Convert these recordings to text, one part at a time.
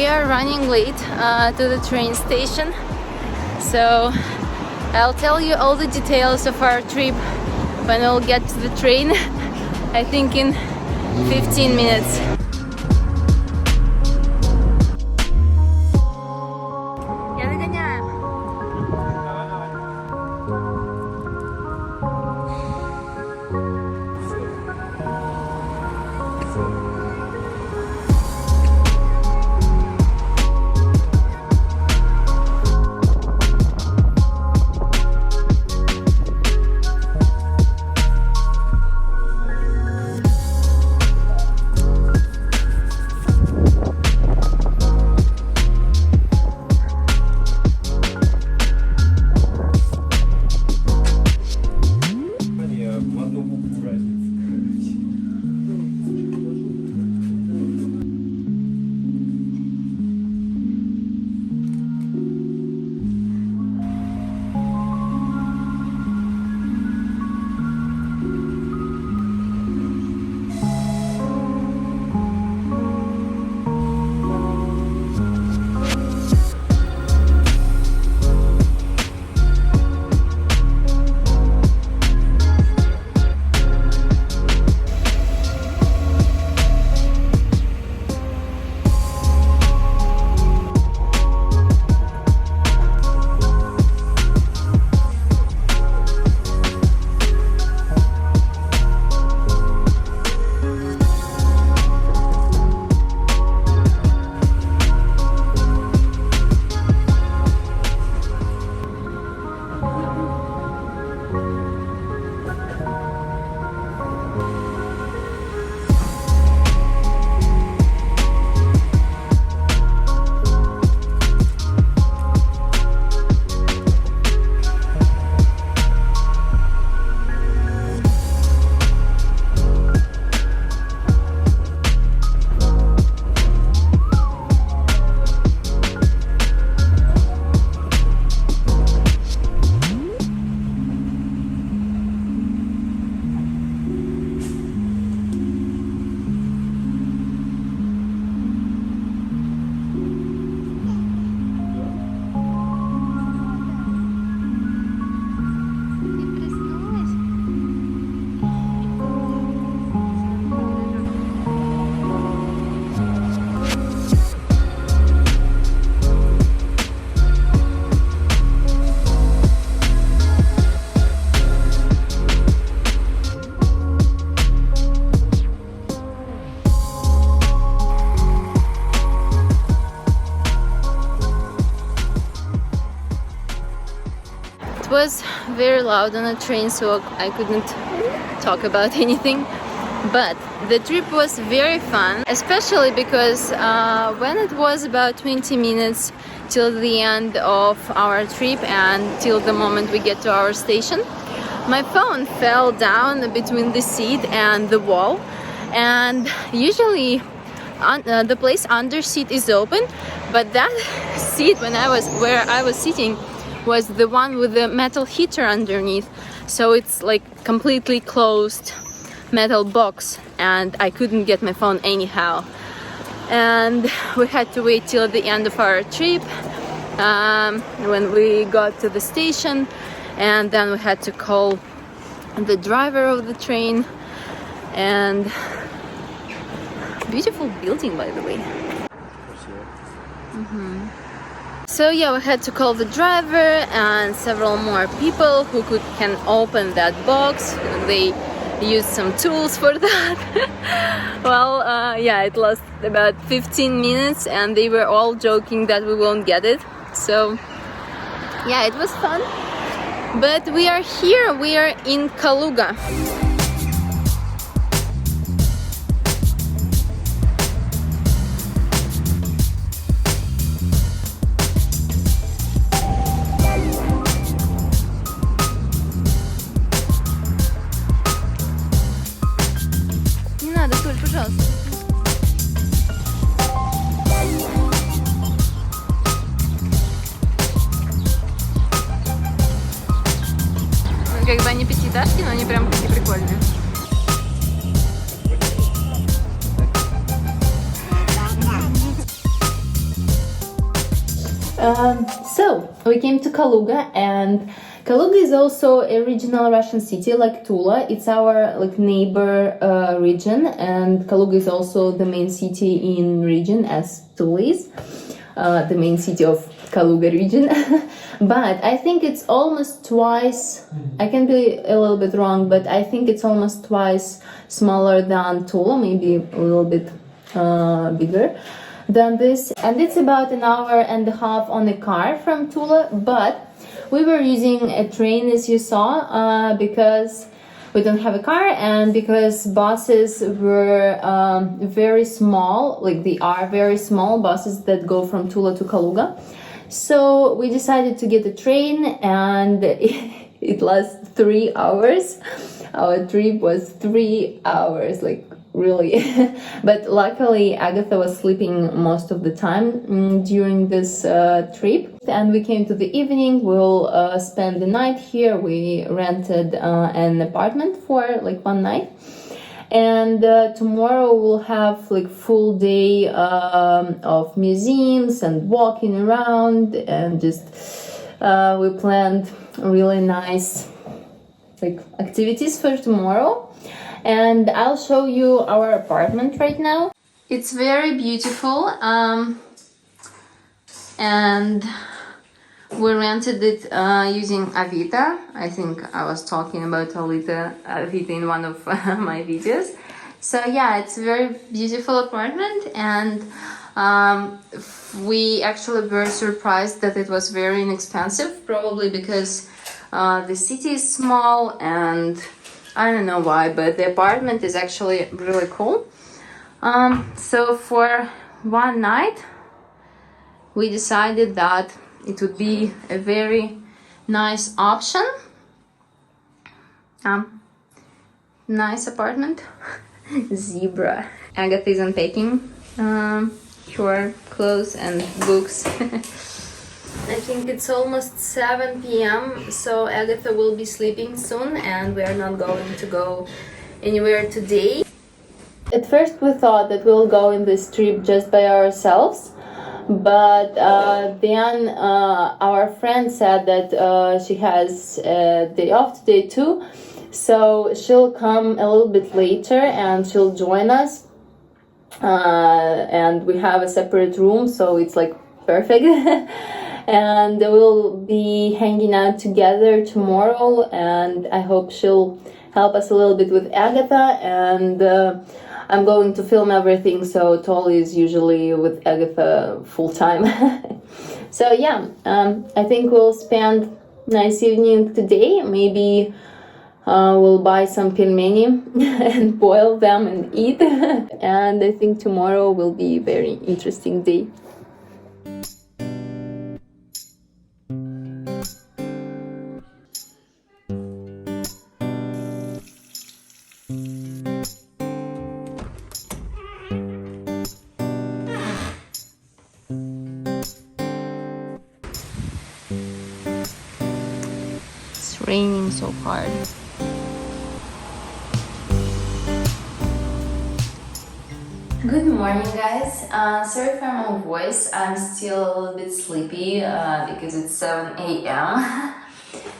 are running late to the train station, so I'll tell you all the details of our trip when we'll get to the train. I think in 15 minutes. It was very loud on the train, so I couldn't talk about anything. But the trip was very fun, especially because when it was about 20 minutes till the end of our trip and till the moment we get to our station, my phone fell down between the seat and the wall. And usually the place under seat is open, but that seat where I was sitting was the one with the metal heater underneath, so it's like completely closed metal box, and I couldn't get my phone anyhow. And we had to wait till the end of our trip when we got to the station, and then we had to call the driver of the train. And beautiful building, by the way. So yeah, we had to call the driver and several more people who can open that box. They used some tools for that. Well, yeah, it lasted about 15 minutes and they were all joking that we won't get it. So yeah, it was fun. But we are here, we are in Kaluga. Как бы они пятиэтажки, но они прям такие прикольные. So we came to Kaluga, and Kaluga is also a regional Russian city like Tula. It's our neighbor region, and Kaluga is also the main city in region as Tula is the main city of Kaluga region. But I think it's almost twice, I can be a little bit wrong, but I think it's almost twice smaller than Tula, maybe a little bit bigger than this, and it's about an hour and a half on a car from Tula, but we were using a train, as you saw, because we don't have a car and because buses were very small, they are very small buses that go from Tula to Kaluga. So we decided to get a train, and it lasts 3 hours. Our trip was 3 hours, really. But luckily Agatha was sleeping most of the time during this trip, and we came to the evening. We'll spend the night here. We rented an apartment for 1 night, and tomorrow we'll have full day of museums and walking around, and just we planned really nice activities for tomorrow. And I'll show you our apartment right now. It's very beautiful, and we rented it using Avito. I think I was talking about Avito in one of my videos. So yeah, it's a very beautiful apartment, and we actually were surprised that it was very inexpensive, probably because the city is small, and I don't know why, but the apartment is actually really cool. So for 1 night, we decided that it would be a very nice option. Nice apartment. Zebra. Agatha is unpacking her clothes and books. I think it's almost 7 p.m. so Agatha will be sleeping soon, and we are not going to go anywhere today. At first we thought that we'll go in this trip just by ourselves, but then our friend said that she has a day off today too, so she'll come a little bit later and she'll join us, and we have a separate room, so it's perfect. And we'll be hanging out together tomorrow, and I hope she'll help us a little bit with Agatha, and I'm going to film everything, so Tolly is usually with Agatha full time. So yeah, I think we'll spend nice evening today. Maybe we'll buy some pelmeni and boil them and eat. And I think tomorrow will be a very interesting day. Raining so hard. Good morning, guys. Sorry for my voice. I'm still a little bit sleepy because it's 7 a.m.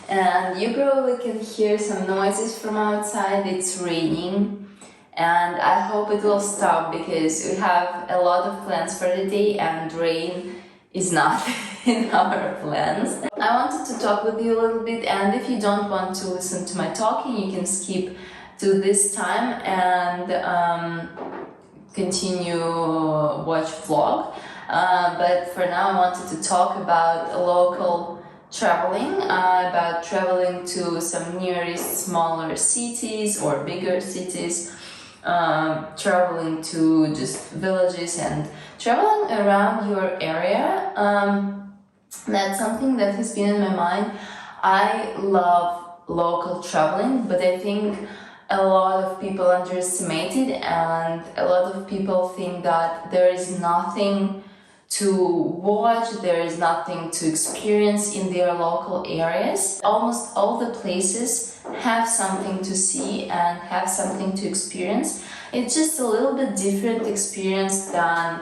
and you probably can hear some noises from outside. It's raining, and I hope it will stop because we have a lot of plans for the day, and rain is not in our plans. I wanted to talk with you a little bit, and if you don't want to listen to my talking, you can skip to this time and continue watch vlog. But for now I wanted to talk about local traveling, about traveling to some nearest smaller cities or bigger cities, traveling to just villages and traveling around your area. That's something that has been in my mind. I love local traveling, but I think a lot of people underestimate it, and a lot of people think that there is nothing to watch, there is nothing to experience in their local areas. Almost all the places have something to see and have something to experience, It's just a little bit different experience than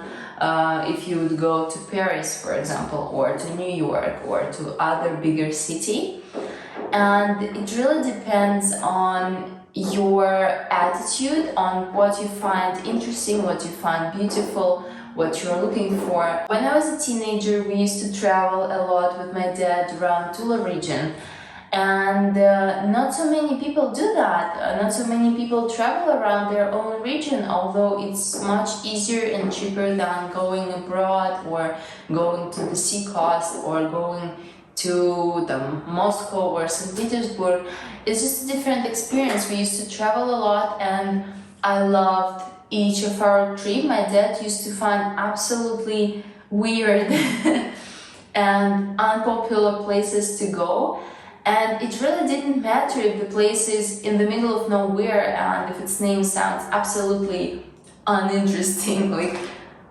if you would go to Paris, for example, or to New York, or to other bigger city. And it really depends on your attitude, on what you find interesting, what you find beautiful, what you're looking for. When I was a teenager, we used to travel a lot with my dad around Tula region. And not so many people do that. Not so many people travel around their own region, although it's much easier and cheaper than going abroad or going to the sea coast or going to the Moscow or St. Petersburg. It's just a different experience. We used to travel a lot, and I loved each of our trip. My dad used to find absolutely weird and unpopular places to go. And it really didn't matter if the place is in the middle of nowhere and if its name sounds absolutely uninteresting. Like,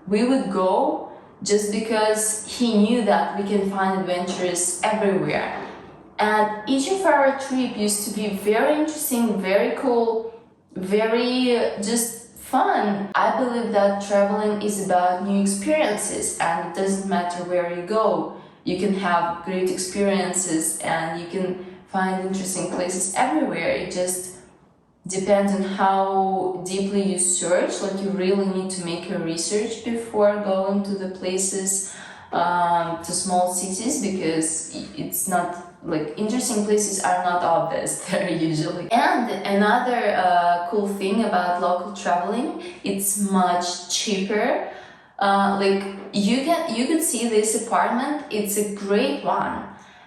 we would go just because he knew that we can find adventures everywhere. And each of our trip used to be very interesting, very cool, very just fun. I believe that traveling is about new experiences, and it doesn't matter where you go. You can have great experiences and you can find interesting places everywhere. It just depends on how deeply you search. Like, you really need to make a research before going to the places, to small cities, because it's not like interesting places are not obvious there usually. And another cool thing about local traveling, it's much cheaper. Like, you could see this apartment, it's a great one,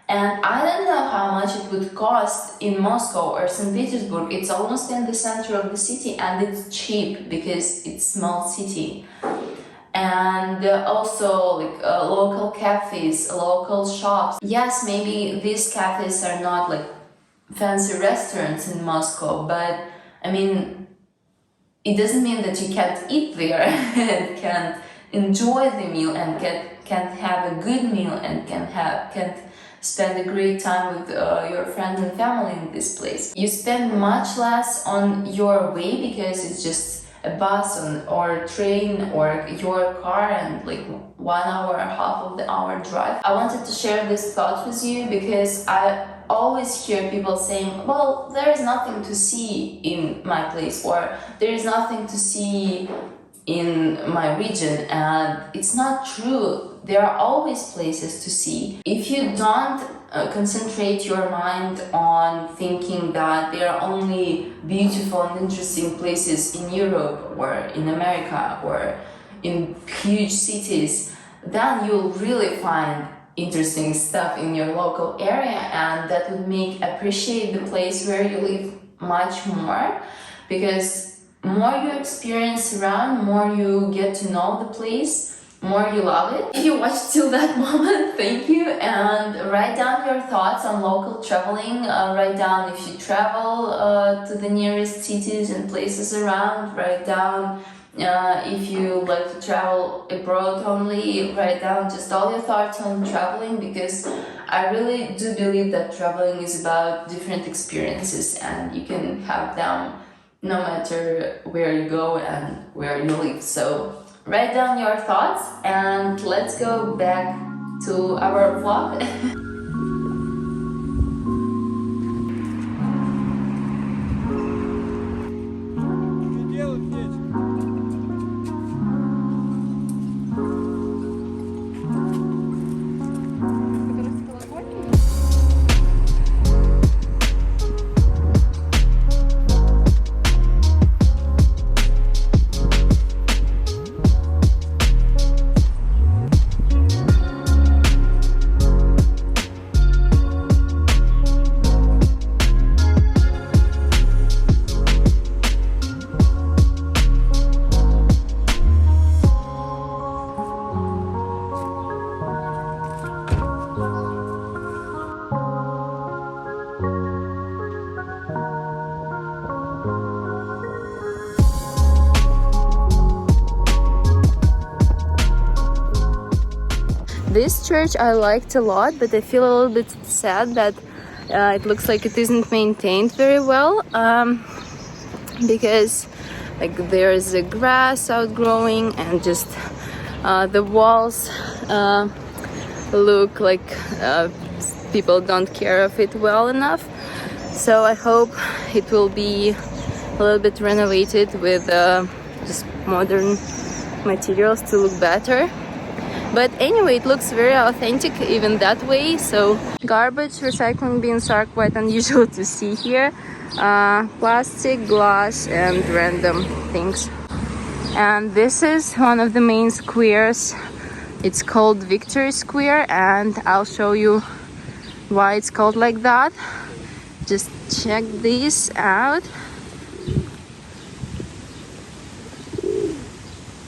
and I don't know how much it would cost in Moscow or St. Petersburg. It's almost in the center of the city, and it's cheap because it's small city. And also like local cafes, local shops. Yes, maybe these cafes are not like fancy restaurants in Moscow, but I mean, it doesn't mean that you can't eat there and can't enjoy the meal and can't have a good meal and can't spend a great time with your friends and family in this place. You spend much less on your way because it's just a bus or train or your car, and like 1 hour, half of the hour drive. I wanted to share this thought with you because I always hear people saying, well, there is nothing to see in my place, or there is nothing to see in my region, and it's not true. There are always places to see. If you don't concentrate your mind on thinking that there are only beautiful and interesting places in Europe or in America or in huge cities, then you'll really find interesting stuff in your local area, and that would make appreciate the place where you live much more, because more you experience around, more you get to know the place, more you love it. If you watched till that moment, thank you, and write down your thoughts on local traveling. Write down if you travel to the nearest cities and places around. Write down if you like to travel abroad only. Write down just all your thoughts on traveling, because I really do believe that traveling is about different experiences, and you can have them no matter where you go and where you live. So write down your thoughts, and let's go back to our vlog. This church I liked a lot, but I feel a little bit sad that it looks like it isn't maintained very well, because like there's a grass outgrowing, and just the walls look like people don't care of it well enough. So I hope it will be a little bit renovated with just modern materials to look better. But anyway, it looks very authentic even that way. So garbage recycling bins are quite unusual to see here. Plastic, glass, and random things. And this is one of the main squares. It's called Victory Square, and I'll show you why it's called like that. Just check this out.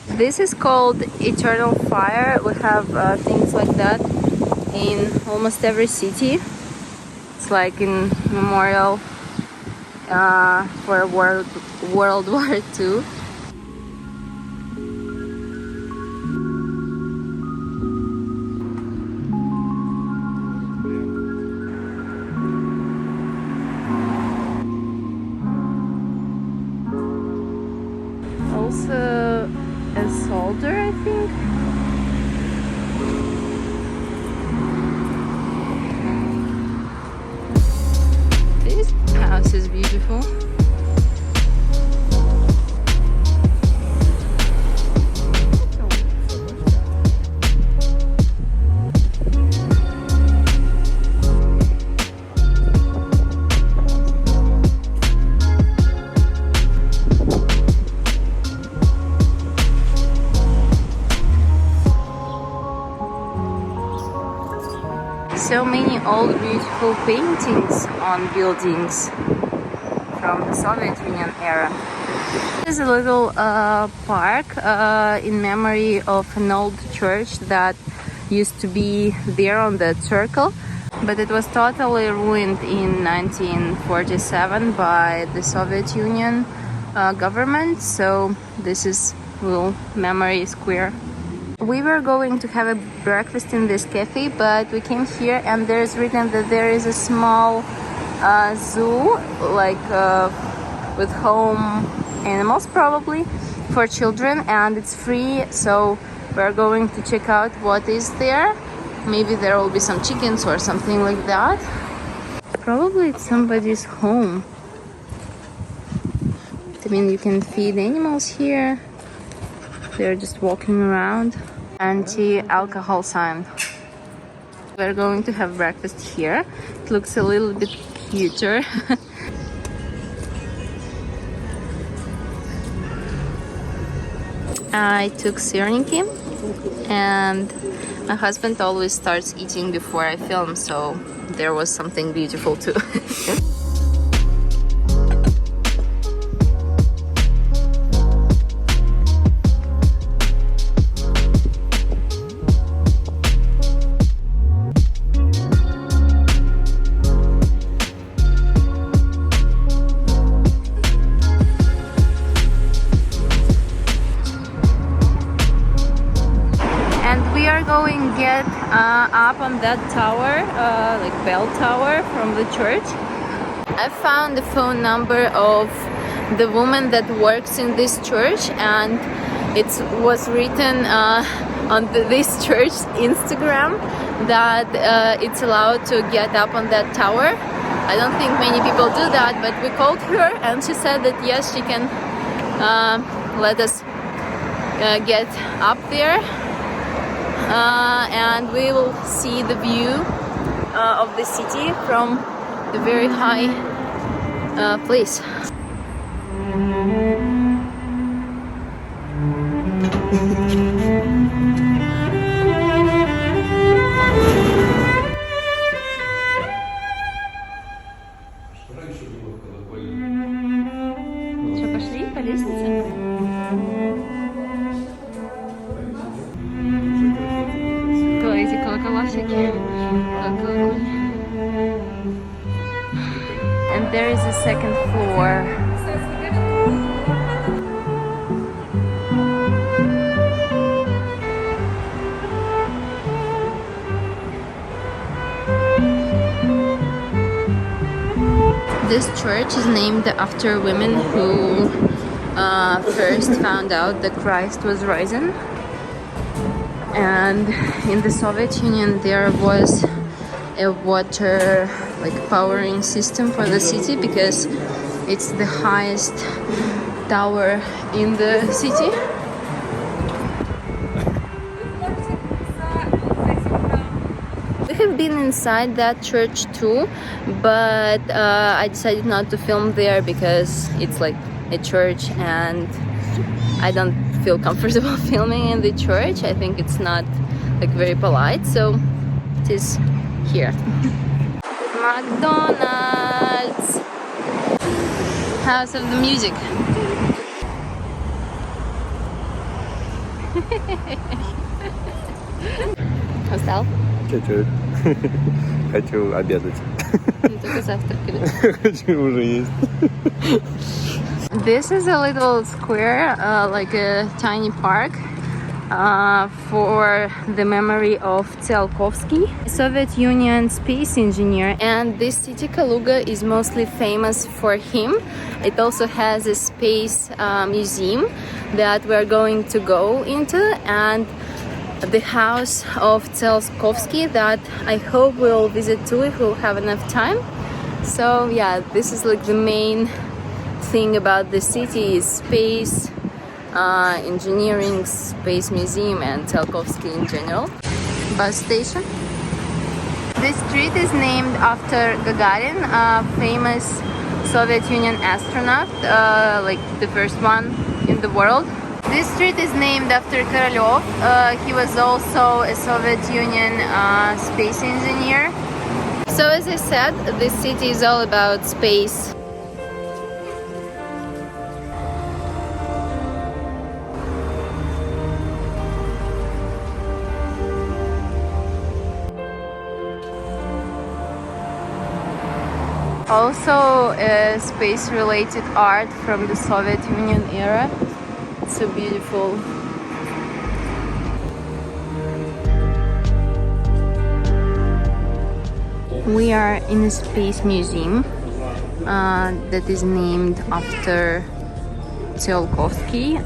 This is called Eternal Fire. We have things like that in almost every city. It's like in memorial for World War II. Also a soldier, I think. This house is beautiful. So many old beautiful paintings on buildings from the Soviet Union era. There's a little park in memory of an old church that used to be there on that circle, but it was totally ruined in 1947 by the Soviet Union government. So this is a little memory square. We were going to have a breakfast in this cafe, but we came here and there's written that there is a small zoo, like with home animals probably, for children, and it's free. So we're going to check out what is there. Maybe there will be some chickens or something like that. Probably it's somebody's home. I mean, you can feed animals here. They're just walking around. Anti-alcohol sign. We're going to have breakfast here. It looks a little bit cuter. I took syrniki, and my husband always starts eating before I film, so there was something beautiful too. Going get up on that tower, like bell tower from the church. I found the phone number of the woman that works in this church, and it was written on this church Instagram that it's allowed to get up on that tower. I don't think many people do that, but we called her and she said that yes, she can let us get up there. And we will see the view of the city from the very high place. Что, пошли по лестнице? Эти колокола всякие. And there is a second floor. This church is named after women who first found out that Christ was risen. And in the Soviet Union there was a water powering system for the city because it's the highest tower in the city. We have been inside that church too, but I decided not to film there because it's like a church and I don't feel comfortable filming in the church. I think it's not very polite, so it is here. McDonald's! House of the Music. Устал? Чуть-чуть. Хочу обедать. Только завтракали. Хочу уже есть. This is a little square, like a tiny park for the memory of Tsiolkovsky, Soviet Union space engineer. And this city Kaluga is mostly famous for him. It also has a space museum that we're going to go into, and the house of Tsiolkovsky that I hope we'll visit too if we'll have enough time. So yeah, this is like the main thing about the city is space, engineering, space museum, and Tsiolkovsky in general. Bus station. This street is named after Gagarin, a famous Soviet Union astronaut, like the first one in the world. This street is named after Korolev. He was also a Soviet Union space engineer. So as I said, this city is all about space. Also space-related art from the Soviet Union era. It's so beautiful. We are in a space museum that is named after Tsiolkovsky.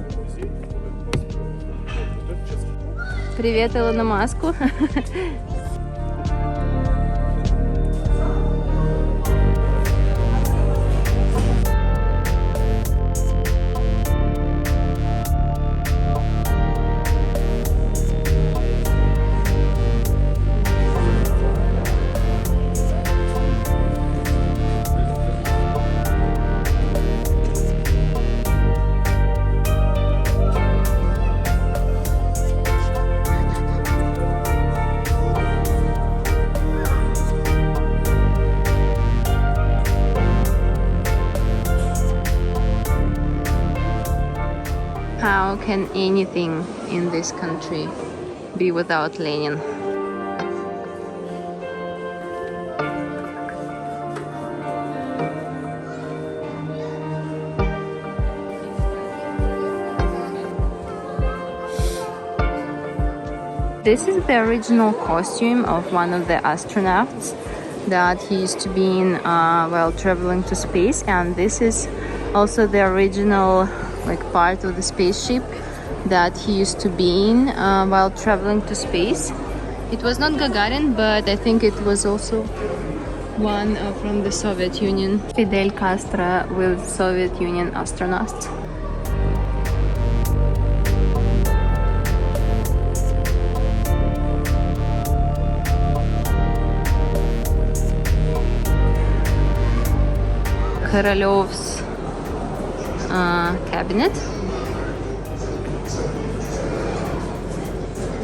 Привет, Илону Маску. How can anything in this country be without Lenin? This is the original costume of one of the astronauts that he used to be in while traveling to space, and this is also the original part of the spaceship that he used to be in while traveling to space. It was not Gagarin, but I think it was also one from the Soviet Union. Fidel Castro with Soviet Union astronauts. Korolev's cabinet.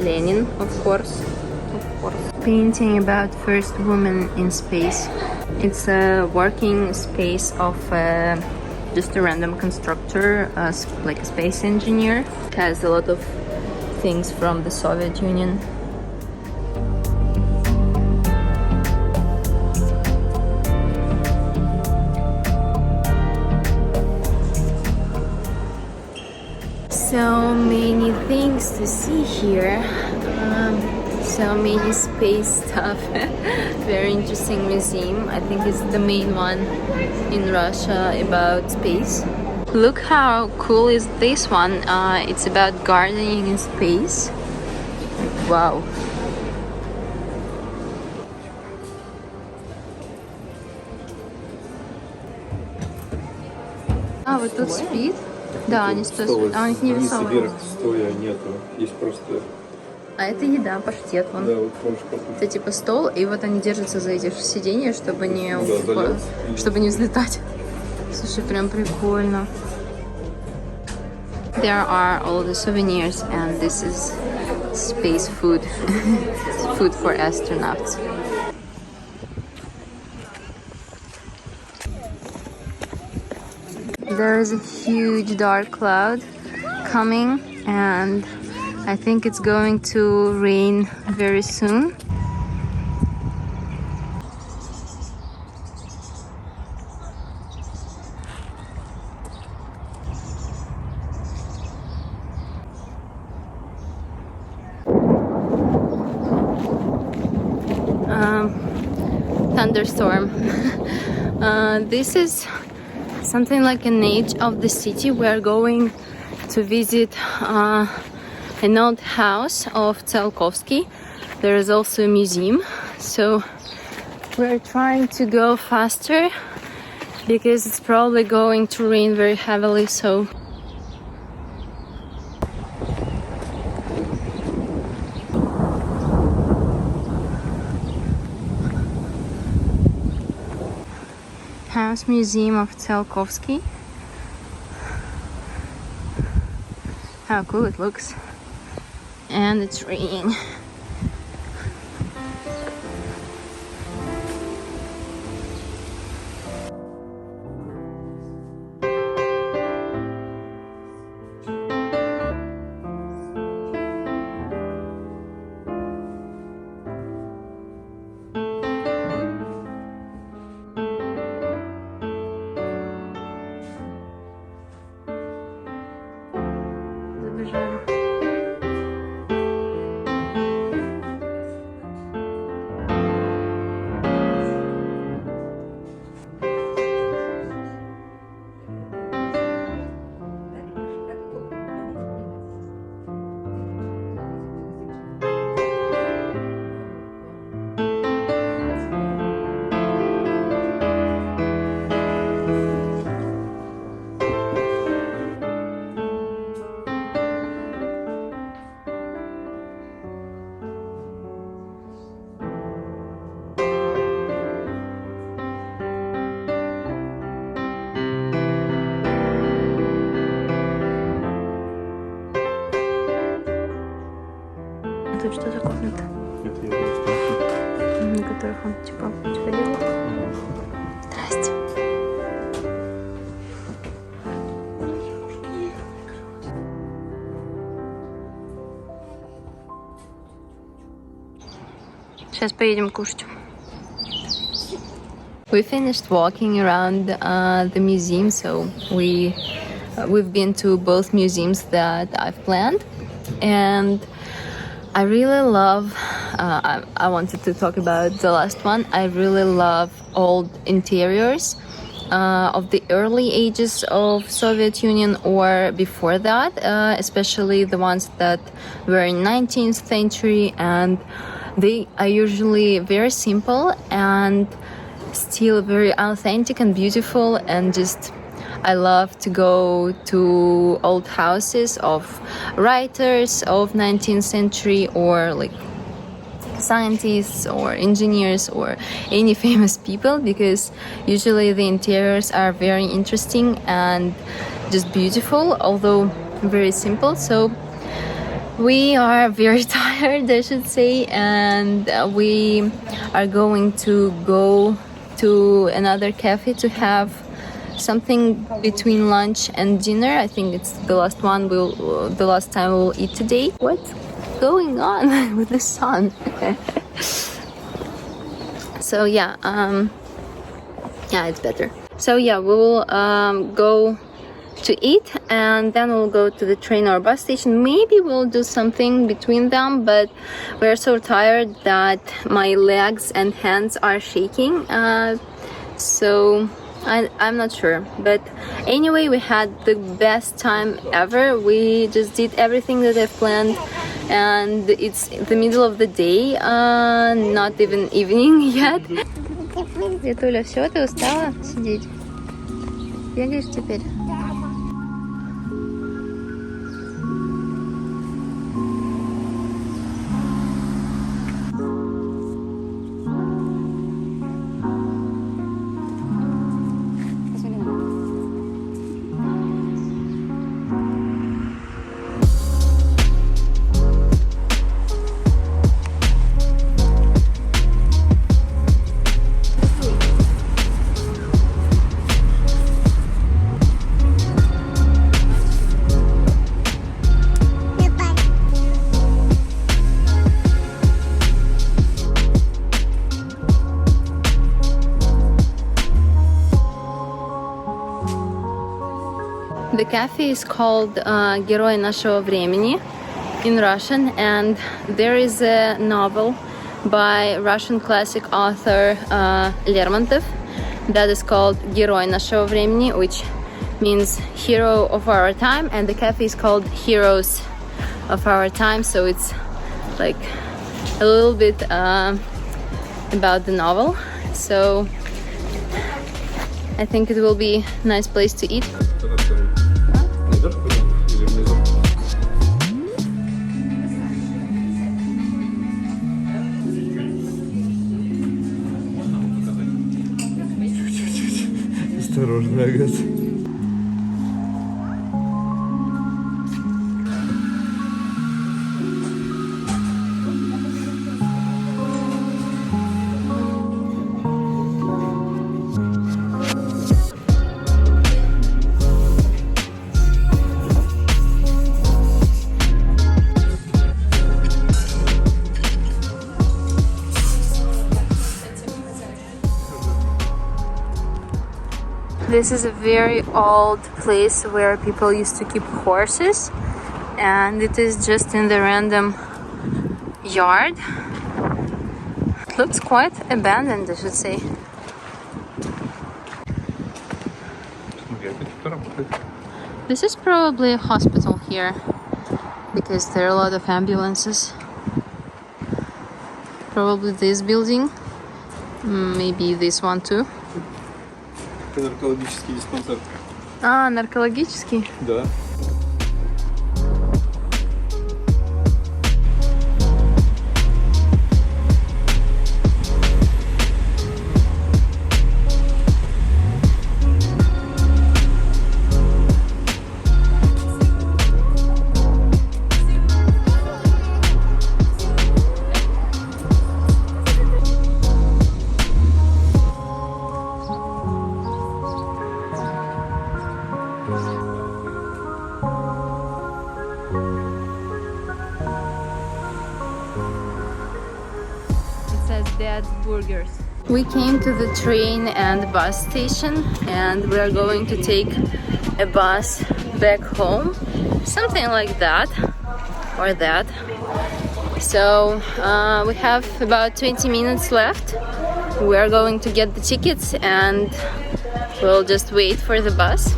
Lenin, of course. Painting about first woman in space. It's a working space of just a random constructor, like a space engineer. It has a lot of things from the Soviet Union. So many things to see here, so many space stuff. Very interesting museum. I think it's the main one in Russia about space. Look how cool is this one. It's about gardening in space. Wow. А, вот тут спит? Да, они спят. А у них не рисовано. Стоя нету. Есть просто... А это еда, паштет вон. Да, вот можешь покушать. Это типа стол, и вот они держатся за эти сиденья, чтобы не, Да, чтобы не взлетать. Слушай, прям прикольно. There are all the souvenirs, and this is space food. Food for astronauts. There is a huge dark cloud coming, and I think it's going to rain very soon. Thunderstorm. This is something like an edge of the city. We are going to visit an old house of Tsiolkovsky. There is also a museum, so we're trying to go faster because it's probably going to rain very heavily. So House Museum of Tsiolkovsky. How cool it looks. And it's raining. Тут что за комната? Это я просто... На которых он типа делал. Здрасте. Сейчас поедем кушать. We finished walking around the museum, so we've been to both museums that I've planned, and I really love. I wanted to talk about the last one. I really love old interiors of the early ages of Soviet Union or before that, especially the ones that were in 19th century, and they are usually very simple and still very authentic and beautiful, and just I love to go to old houses of writers of 19th century or like scientists or engineers or any famous people, because usually the interiors are very interesting and just beautiful, although very simple. So we are very tired, I should say, and we are going to go to another cafe to have something between lunch and dinner. I think it's the last time we'll eat today. What's going on with the sun? So yeah, it's better. So yeah, we will go to eat, and then we'll go to the train or bus station. Maybe we'll do something between them, but we're so tired that my legs and hands are shaking. So I'm not sure, but anyway, we had the best time ever. We just did everything that I've planned, and it's the middle of the day, not even evening yet. Витуля, все, ты устала сидеть? Бегаешь теперь? The cafe is called Герой нашего времени in Russian, and there is a novel by Russian classic author Lermontov that is called Герой нашего времени, which means hero of our time, and the cafe is called Heroes of Our Time, so it's like a little bit about the novel. So I think it will be a nice place to eat. Осторожно, Агат. This is a very old place where people used to keep horses, and it is just in the random yard. It looks quite abandoned, I should say. This is probably a hospital here, because there are a lot of ambulances. Probably this building, maybe this one too. Это наркологический диспансер. А, наркологический? Да. Burgers. We came to the train and bus station, and we are going to take a bus back home, something like that or that. So we have about 20 minutes left. We are going to get the tickets and we'll just wait for the bus.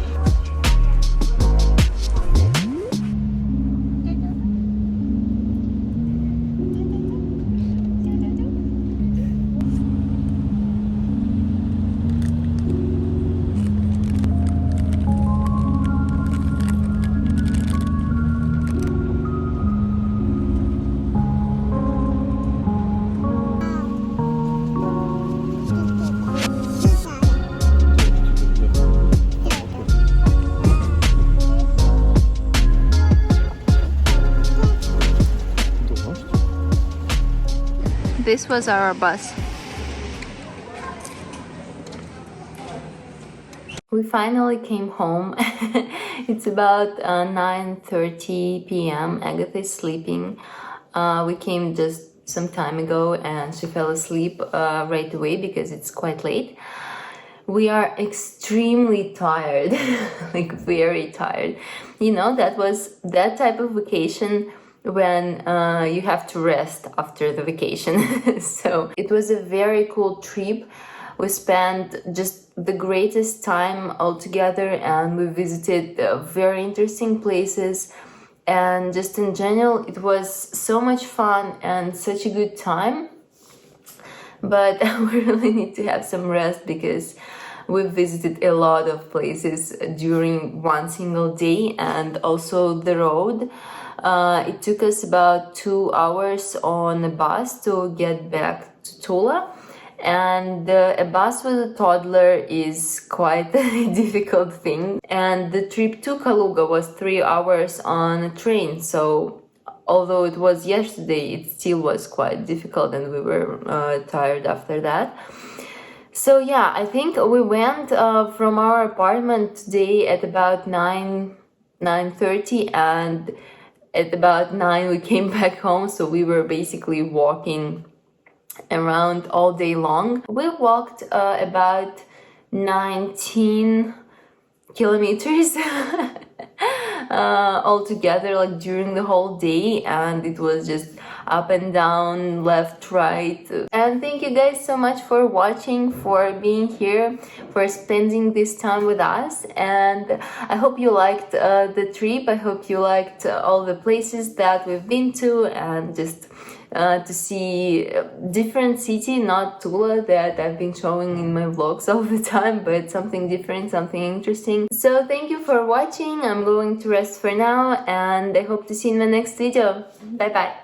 This was our bus. We finally came home. It's about 9:30 p.m. Agatha is sleeping. We came just some time ago and she fell asleep right away because it's quite late. We are extremely tired, like very tired. You know, that was that type of vacation when you have to rest after the vacation. So it was a very cool trip. we spent just the greatest time all together, and we visited very interesting places, and just in general it was so much fun and such a good time. But we really need to have some rest because we visited a lot of places during one single day, and also the road. It took us about 2 hours on a bus to get back to Tula, and a bus with a toddler is quite a difficult thing. And the trip to Kaluga was 3 hours on a train, so although it was yesterday, it still was quite difficult, and we were tired after that. So yeah, I think we went from our apartment today at about 9:30, and at about 9 we came back home, so we were basically walking around all day long. We walked about 19 kilometers all together, like during the whole day, and it was just up and down, left, right. And thank you guys so much for watching, for being here, for spending this time with us. And I hope you liked the trip. I hope you liked all the places that we've been to, and just to see different city, not Tula that I've been showing in my vlogs all the time, but something different, something interesting. So thank you for watching. I'm going to rest for now, and I hope to see you in my next video. Bye bye.